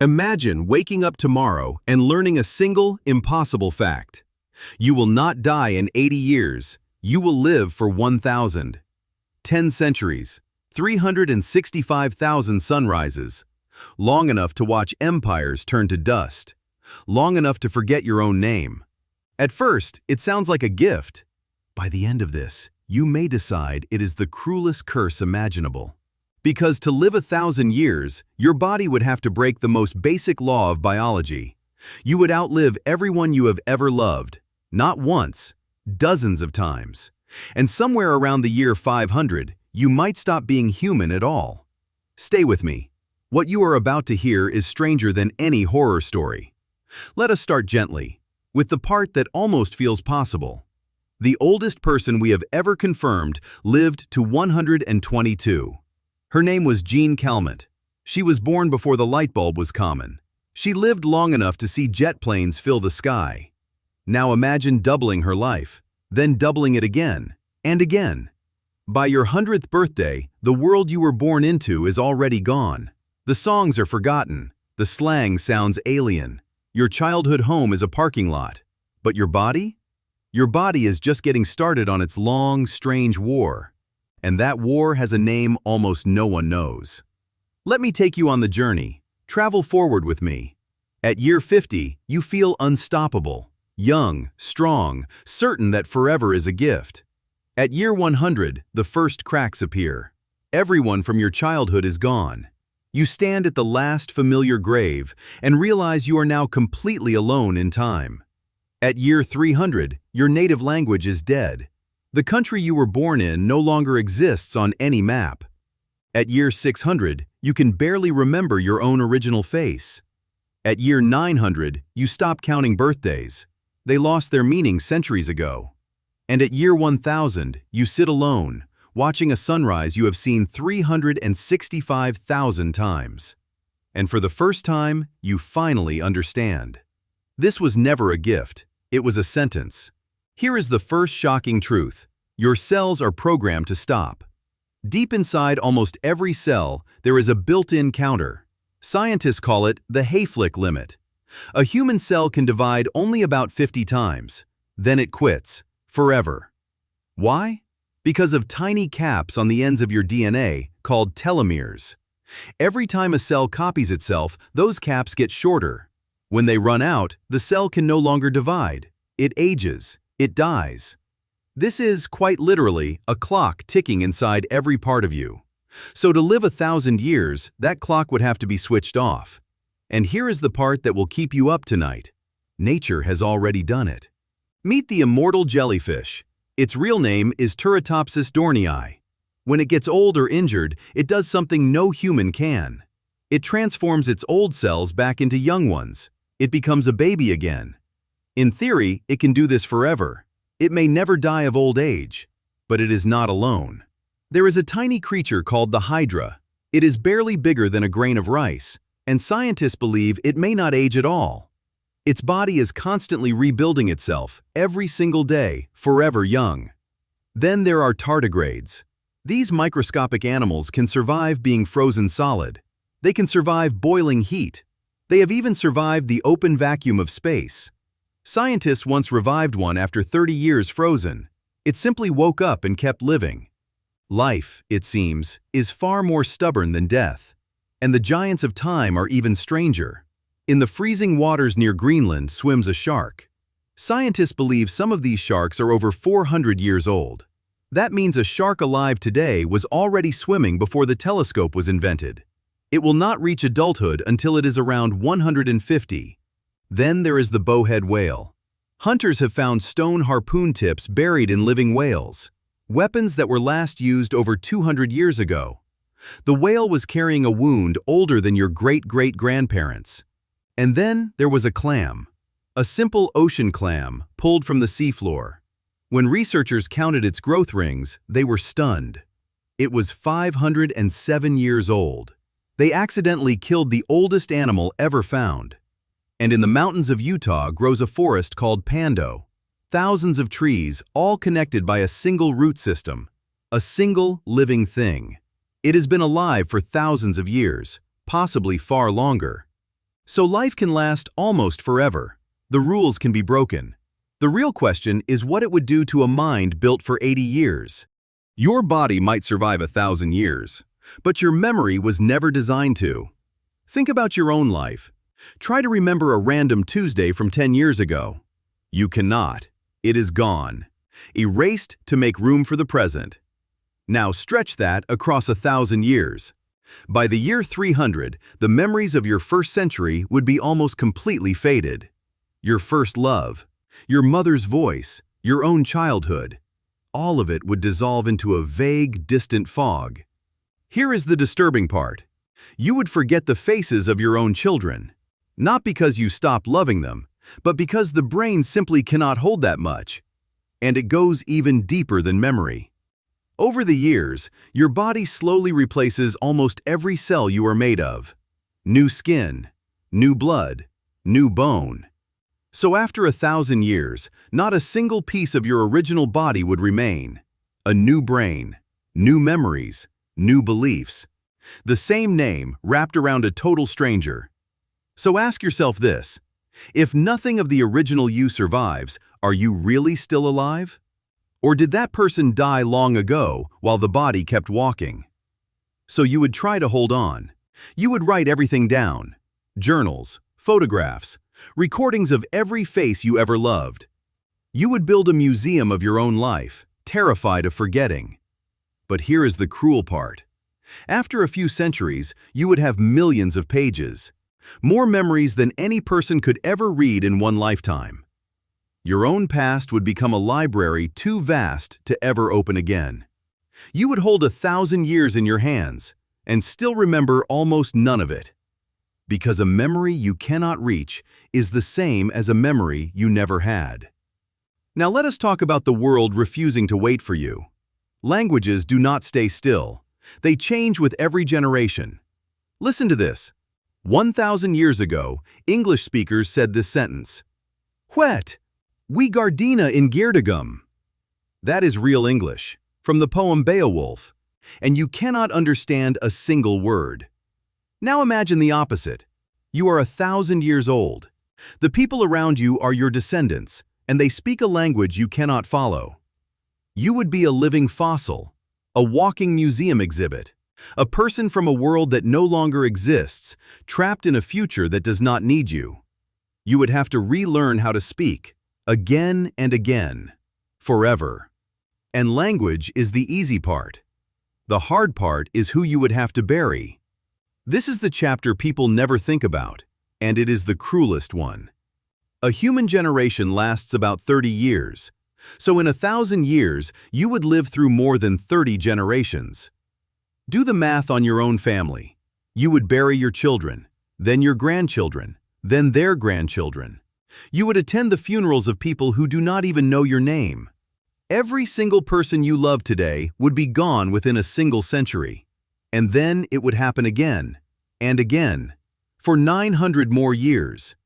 Imagine waking up tomorrow and learning a single, impossible fact. You will not die in 80 years. You will live for 1,000. 10 centuries, 365,000 sunrises. Long enough to watch empires turn to dust. Long enough to forget your own name. At first, it sounds like a gift. By the end of this, you may decide it is the cruelest curse imaginable. Because to live 1,000 years, your body would have to break the most basic law of biology. You would outlive everyone you have ever loved. Not once, dozens of times. And somewhere around the year 500, you might stop being human at all. Stay with me. What you are about to hear is stranger than any horror story. Let us start gently, with the part that almost feels possible. The oldest person we have ever confirmed lived to 122. Her name was Jean Calment. She was born before the light bulb was common. She lived long enough to see jet planes fill the sky. Now imagine doubling her life, then doubling it again, and again. By your 100th birthday, the world you were born into is already gone. The songs are forgotten. The slang sounds alien. Your childhood home is a parking lot. But your body? Your body is just getting started on its long, strange war. And that war has a name almost no one knows. Let me take you on the journey. Travel forward with me. At year 50, you feel unstoppable, young, strong, certain that forever is a gift. At year 100, the first cracks appear. Everyone from your childhood is gone. You stand at the last familiar grave and realize you are now completely alone in time. At year 300, your native language is dead. The country you were born in no longer exists on any map. At year 600, you can barely remember your own original face. At year 900, you stop counting birthdays. They lost their meaning centuries ago. And at year 1000, you sit alone, watching a sunrise you have seen 365,000 times. And for the first time, you finally understand. This was never a gift. It was a sentence. Here is the first shocking truth. Your cells are programmed to stop. Deep inside almost every cell, there is a built-in counter. Scientists call it the Hayflick limit. A human cell can divide only about 50 times. Then it quits, forever. Why? Because of tiny caps on the ends of your DNA called telomeres. Every time a cell copies itself, those caps get shorter. When they run out, the cell can no longer divide. It ages. It dies. This is, quite literally, a clock ticking inside every part of you. So to live 1,000 years, that clock would have to be switched off. And here is the part that will keep you up tonight. Nature has already done it. Meet the immortal jellyfish. Its real name is Turritopsis dohrnii. When it gets old or injured, it does something no human can. It transforms its old cells back into young ones. It becomes a baby again. In theory, it can do this forever. It may never die of old age, but it is not alone. There is a tiny creature called the Hydra. It is barely bigger than a grain of rice, and scientists believe it may not age at all. Its body is constantly rebuilding itself, every single day, forever young. Then there are tardigrades. These microscopic animals can survive being frozen solid. They can survive boiling heat. They have even survived the open vacuum of space. Scientists once revived one after 30 years frozen. It simply woke up and kept living. Life, it seems, is far more stubborn than death. And the giants of time are even stranger. In the freezing waters near Greenland swims a shark. Scientists believe some of these sharks are over 400 years old. That means a shark alive today was already swimming before the telescope was invented. It will not reach adulthood until it is around 150. Then there is the bowhead whale. Hunters have found stone harpoon tips buried in living whales, weapons that were last used over 200 years ago. The whale was carrying a wound older than your great-great-grandparents. And then there was a clam, a simple ocean clam pulled from the seafloor. When researchers counted its growth rings, they were stunned. It was 507 years old. They accidentally killed the oldest animal ever found. And in the mountains of Utah grows a forest called Pando. Thousands of trees, all connected by a single root system. A single living thing. It has been alive for thousands of years, possibly far longer. So life can last almost forever. The rules can be broken. The real question is what it would do to a mind built for 80 years. Your body might survive 1,000 years, but your memory was never designed to. Think about your own life. Try to remember a random Tuesday from 10 years ago. You cannot. It is gone. Erased to make room for the present. Now stretch that across 1,000 years. By the year 300, the memories of your first century would be almost completely faded. Your first love, your mother's voice, your own childhood, all of it would dissolve into a vague, distant fog. Here is the disturbing part. You would forget the faces of your own children. Not because you stopped loving them, but because the brain simply cannot hold that much. And it goes even deeper than memory. Over the years, your body slowly replaces almost every cell you are made of. New skin, new blood, new bone. So after 1,000 years, not a single piece of your original body would remain. A new brain, new memories, new beliefs. The same name wrapped around a total stranger. So ask yourself this. If nothing of the original you survives, are you really still alive? Or did that person die long ago while the body kept walking? So you would try to hold on. You would write everything down. Journals, photographs, recordings of every face you ever loved. You would build a museum of your own life, terrified of forgetting. But here is the cruel part. After a few centuries, you would have millions of pages. More memories than any person could ever read in one lifetime. Your own past would become a library too vast to ever open again. You would hold 1,000 years in your hands and still remember almost none of it. Because a memory you cannot reach is the same as a memory you never had. Now let us talk about the world refusing to wait for you. Languages do not stay still. They change with every generation. Listen to this. 1,000 years ago, English speakers said this sentence. Whet, we gardena in Geerdegum. That is real English, from the poem Beowulf, and you cannot understand a single word. Now imagine the opposite. You are 1,000 years old. The people around you are your descendants, and they speak a language you cannot follow. You would be a living fossil, a walking museum exhibit, a person from a world that no longer exists, trapped in a future that does not need you. You would have to relearn how to speak, again and again, forever. And language is the easy part. The hard part is who you would have to bury. This is the chapter people never think about, and it is the cruelest one. A human generation lasts about 30 years, so in 1,000 years, you would live through more than 30 generations. Do the math on your own family. You would bury your children, then your grandchildren, then their grandchildren. You would attend the funerals of people who do not even know your name. Every single person you love today would be gone within a single century. And then it would happen again, and again, for 900 more years.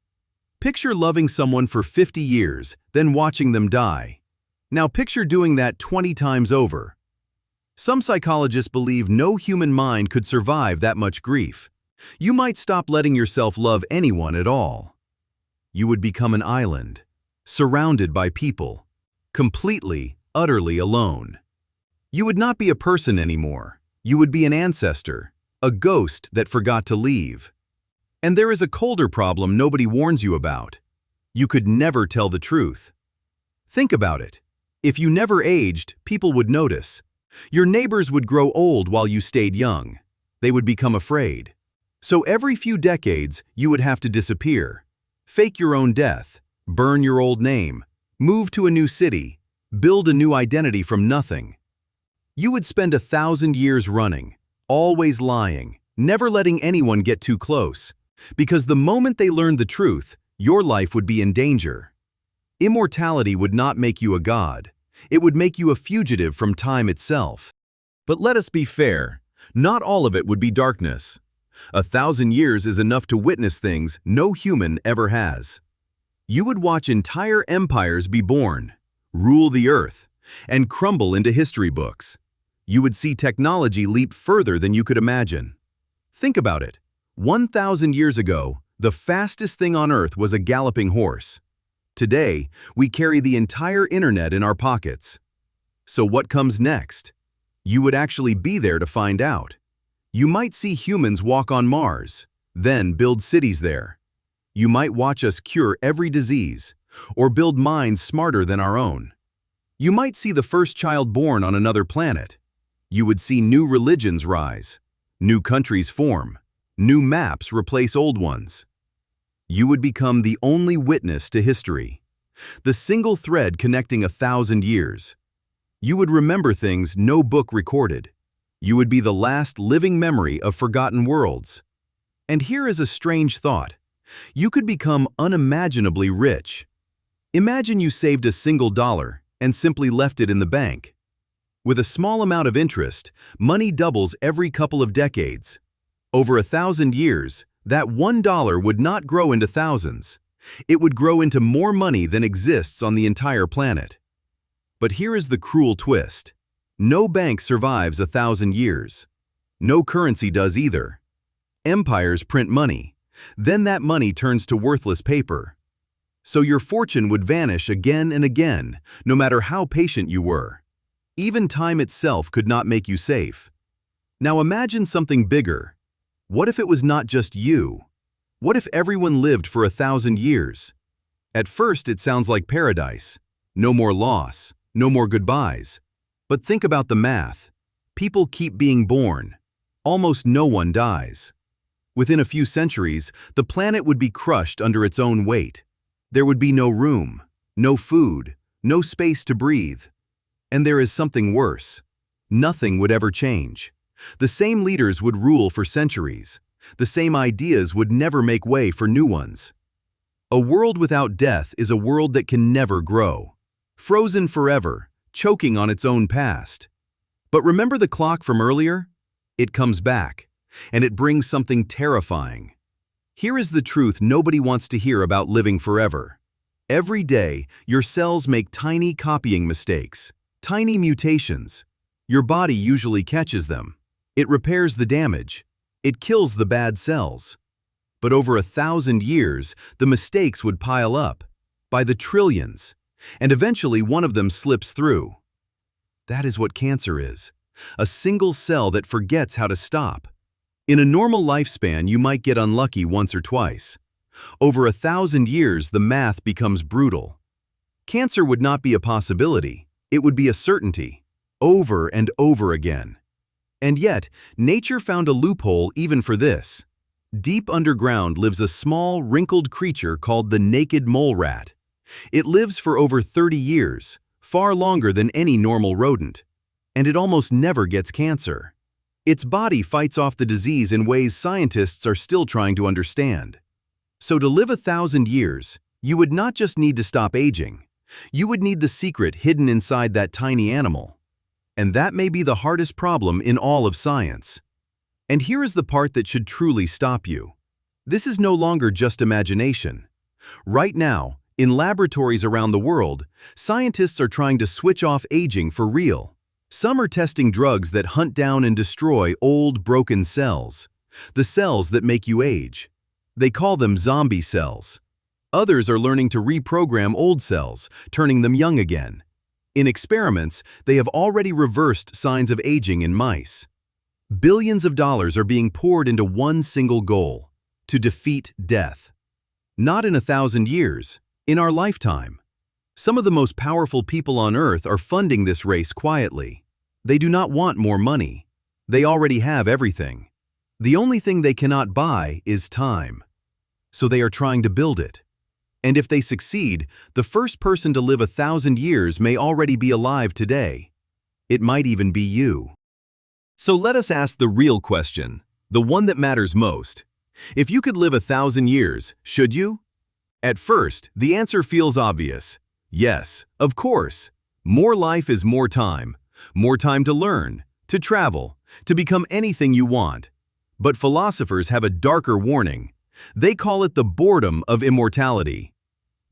Picture loving someone for 50 years, then watching them die. Now picture doing that 20 times over. Some psychologists believe no human mind could survive that much grief. You might stop letting yourself love anyone at all. You would become an island, surrounded by people, completely, utterly alone. You would not be a person anymore. You would be an ancestor, a ghost that forgot to leave. And there is a colder problem nobody warns you about. You could never tell the truth. Think about it. If you never aged, people would notice. Your neighbors would grow old while you stayed young. They would become afraid. So every few decades, you would have to disappear. Fake your own death, burn your old name, move to a new city, build a new identity from nothing. You would spend 1,000 years running, always lying, never letting anyone get too close, because the moment they learned the truth, your life would be in danger. Immortality would not make you a god. It would make you a fugitive from time itself. But let us be fair, not all of it would be darkness. 1,000 years is enough to witness things no human ever has. You would watch entire empires be born, rule the earth, and crumble into history books. You would see technology leap further than you could imagine. Think about it. 1,000 years ago, The fastest thing on Earth was a galloping horse. Today, we carry the entire internet in our pockets. So what comes next? You would actually be there to find out. You might see humans walk on Mars, then build cities there. You might watch us cure every disease, or build minds smarter than our own. You might see the first child born on another planet. You would see new religions rise, new countries form, new maps replace old ones. You would become the only witness to history, the single thread connecting 1,000 years. You would remember things no book recorded. You would be the last living memory of forgotten worlds. And here is a strange thought. You could become unimaginably rich. Imagine you saved a single dollar and simply left it in the bank. With a small amount of interest, money doubles every couple of decades. Over 1,000 years, that $1 would not grow into thousands. It would grow into more money than exists on the entire planet. But here is the cruel twist. No bank survives 1,000 years. No currency does either. Empires print money. Then that money turns to worthless paper. So your fortune would vanish again and again, no matter how patient you were. Even time itself could not make you safe. Now imagine something bigger. What if it was not just you? What if everyone lived for 1,000 years? At first, it sounds like paradise. No more loss, no more goodbyes. But think about the math. People keep being born. Almost no one dies. Within a few centuries, the planet would be crushed under its own weight. There would be no room, no food, no space to breathe. And there is something worse. Nothing would ever change. The same leaders would rule for centuries. The same ideas would never make way for new ones. A world without death is a world that can never grow. Frozen forever, choking on its own past. But remember the clock from earlier? It comes back, and it brings something terrifying. Here is the truth nobody wants to hear about living forever. Every day, your cells make tiny copying mistakes, tiny mutations. Your body usually catches them. It repairs the damage. It kills the bad cells. But over 1,000 years, the mistakes would pile up, by the trillions, and eventually one of them slips through. That is what cancer is, a single cell that forgets how to stop. In a normal lifespan, you might get unlucky once or twice. Over 1,000 years, the math becomes brutal. Cancer would not be a possibility. It would be a certainty, over and over again. And yet, nature found a loophole even for this. Deep underground lives a small, wrinkled creature called the naked mole rat. It lives for over 30 years, far longer than any normal rodent. And it almost never gets cancer. Its body fights off the disease in ways scientists are still trying to understand. So to live 1,000 years, you would not just need to stop aging. You would need the secret hidden inside that tiny animal. And that may be the hardest problem in all of science. And here is the part that should truly stop you. This is no longer just imagination. Right now, in laboratories around the world, scientists are trying to switch off aging for real. Some are testing drugs that hunt down and destroy old, broken cells, the cells that make you age. They call them zombie cells. Others are learning to reprogram old cells, turning them young again. In experiments, they have already reversed signs of aging in mice. Billions of dollars are being poured into one single goal: to defeat death. Not in 1,000 years, in our lifetime. Some of the most powerful people on Earth are funding this race quietly. They do not want more money. They already have everything. The only thing they cannot buy is time. So they are trying to build it. And if they succeed, the first person to live 1,000 years may already be alive today. It might even be you. So let us ask the real question, the one that matters most. If you could live 1,000 years, should you? At first, the answer feels obvious. Yes, of course. More life is more time to learn, to travel, to become anything you want. But philosophers have a darker warning. They call it the boredom of immortality.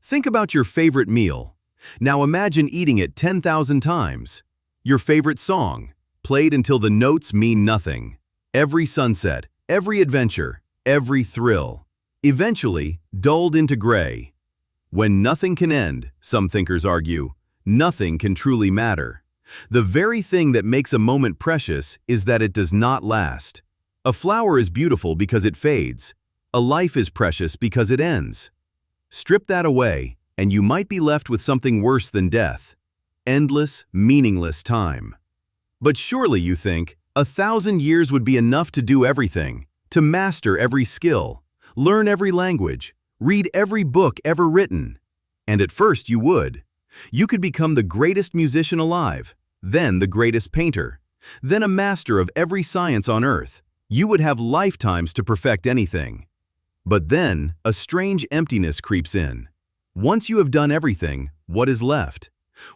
Think about your favorite meal. Now imagine eating it 10,000 times. Your favorite song, played until the notes mean nothing. Every sunset, every adventure, every thrill. eventually dulled into gray. When nothing can end, some thinkers argue, nothing can truly matter. The very thing that makes a moment precious is that it does not last. A flower is beautiful because it fades. A life is precious because it ends. Strip that away, and you might be left with something worse than death. Endless, meaningless time. But surely, you think, 1,000 years would be enough to do everything, to master every skill, learn every language, read every book ever written. And at first you would. You could become the greatest musician alive, then the greatest painter, then a master of every science on earth. You would have lifetimes to perfect anything. But then, a strange emptiness creeps in. Once you have done everything, what is left?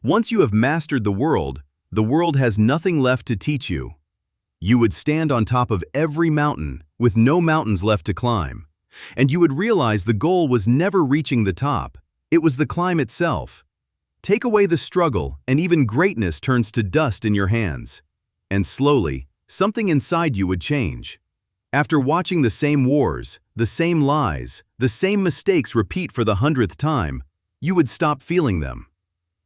Once you have mastered the world has nothing left to teach you. You would stand on top of every mountain, with no mountains left to climb. And you would realize the goal was never reaching the top. It was the climb itself. Take away the struggle, and even greatness turns to dust in your hands. And slowly, something inside you would change. After watching the same wars, the same lies, the same mistakes repeat for the 100th time, you would stop feeling them.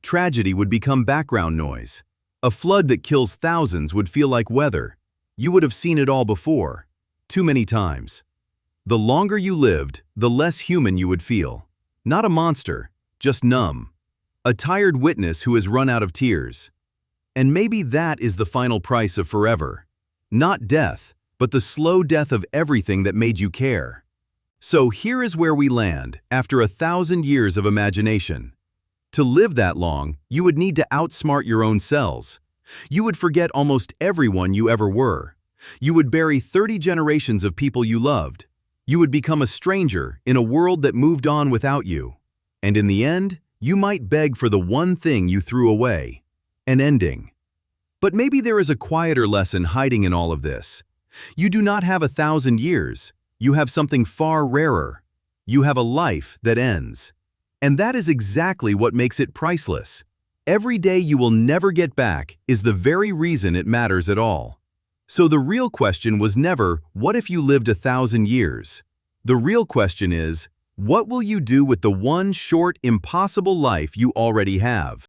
Tragedy would become background noise. A flood that kills thousands would feel like weather. You would have seen it all before, too many times. The longer you lived, the less human you would feel. Not a monster, just numb. A tired witness who has run out of tears. And maybe that is the final price of forever. Not death, but the slow death of everything that made you care. So here is where we land, after 1,000 years of imagination. To live that long, you would need to outsmart your own selves. You would forget almost everyone you ever were. You would bury 30 generations of people you loved. You would become a stranger in a world that moved on without you. And in the end, you might beg for the one thing you threw away, an ending. But maybe there is a quieter lesson hiding in all of this. You do not have 1,000 years. You have something far rarer. You have a life that ends. And that is exactly what makes it priceless. Every day you will never get back is the very reason it matters at all. So the real question was never, what if you lived 1,000 years? The real question is, what will you do with the one short, impossible life you already have?